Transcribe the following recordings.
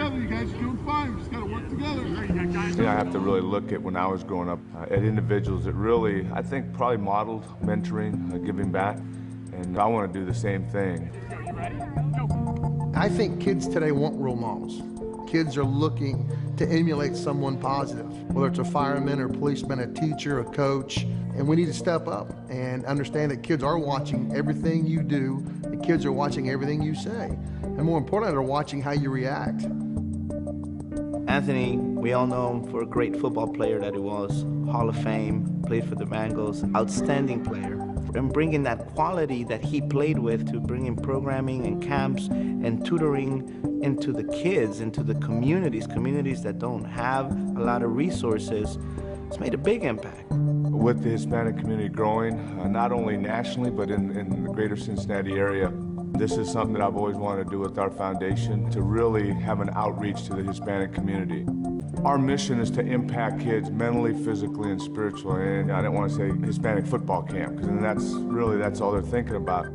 together. You guys are doing fine. We just got to work together. I have to really look at when I was growing up at individuals that really, I think, probably modeled mentoring, giving back, and I want to do the same thing. You ready? Go. I think kids today want role models. Kids are looking to emulate someone positive, whether it's a fireman or policeman, a teacher, a coach, and we need to step up and understand that kids are watching everything you do, the kids are watching everything you say, and more importantly, they're watching how you react. Anthony, we all know him for a great football player that he was, Hall of Fame, played for the Bengals, outstanding player. And bringing that quality that he played with to bring in programming and camps and tutoring into the kids, into the communities that don't have a lot of resources, it's made a big impact. With the Hispanic community growing, not only nationally, but in the greater Cincinnati area, this is something that I've always wanted to do with our foundation, to really have an outreach to the Hispanic community. Our mission is to impact kids mentally, physically, and spiritually. And I didn't want to say Hispanic football camp, because that's all they're thinking about.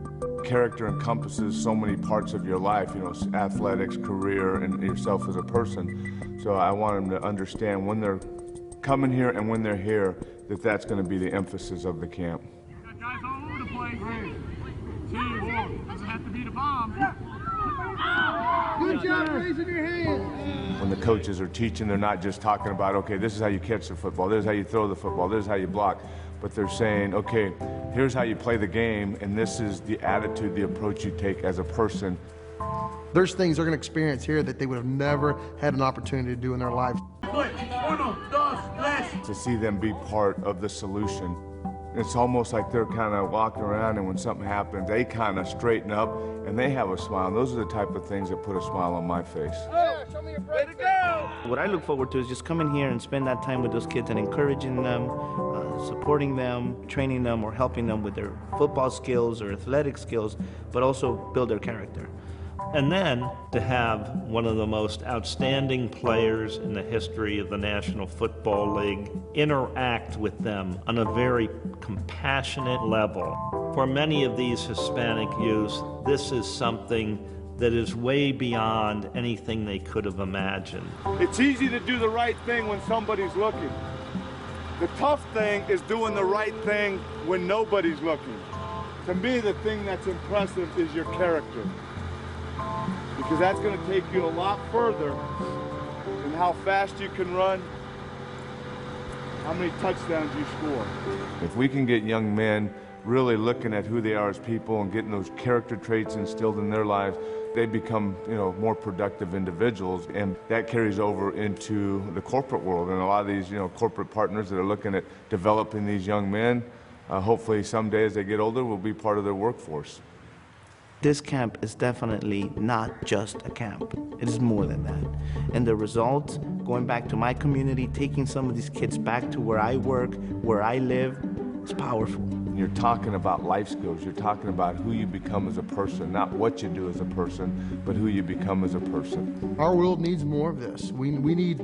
Character encompasses so many parts of your life, athletics, career, and yourself as a person. So I want them to understand when they're coming here and when they're here, that's going to be the emphasis of the camp. You got guys all over the place. 3, 2, 1. Doesn't have to be the bomb. Good job raising your hand. When the coaches are teaching, they're not just talking about, okay, this is how you catch the football, this is how you throw the football, this is how you block, but they're saying, okay, here's how you play the game, and this is the attitude, the approach you take as a person. There's things they're going to experience here that they would have never had an opportunity to do in their life. To see them be part of the solution. It's almost like they're kind of walking around, and when something happens, they kind of straighten up and they have a smile. Those are the type of things that put a smile on my face. Way to go! What I look forward to is just coming here and spend that time with those kids and encouraging them, supporting them, training them, or helping them with their football skills or athletic skills, but also build their character. And then to have one of the most outstanding players in the history of the National Football League interact with them on a very compassionate level. For many of these Hispanic youth, this is something that is way beyond anything they could have imagined. It's easy to do the right thing when somebody's looking. The tough thing is doing the right thing when nobody's looking. To me, the thing that's impressive is your character. Because that's going to take you a lot further than how fast you can run, how many touchdowns you score. If we can get young men really looking at who they are as people and getting those character traits instilled in their lives, they become, more productive individuals, and that carries over into the corporate world. And a lot of these, corporate partners that are looking at developing these young men, hopefully someday as they get older, will be part of their workforce. This camp is definitely not just a camp. It is more than that. And the result, going back to my community, taking some of these kids back to where I work, where I live, is powerful. You're talking about life skills. You're talking about who you become as a person, not what you do as a person, but who you become as a person. Our world needs more of this. We need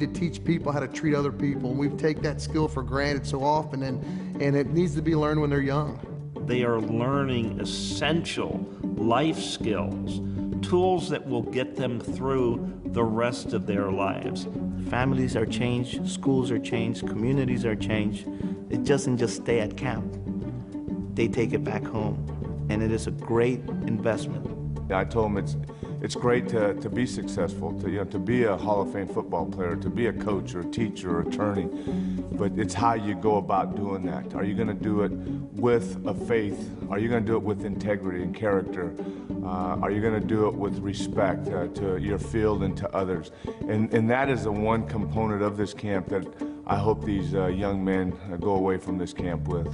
to teach people how to treat other people. And we take that skill for granted so often, and it needs to be learned when they're young. They are learning essential life skills, tools that will get them through the rest of their lives. Families are changed, schools are changed, communities are changed. It doesn't just stay at camp. They take it back home, and it is a great investment. I told them it's great to be successful, to be a Hall of Fame football player, to be a coach or a teacher or attorney, but it's how you go about doing that. Are you going to do it with a faith? Are you going to do it with integrity and character? Are you going to do it with respect to your field and to others? And that is the one component of this camp that I hope these young men go away from this camp with.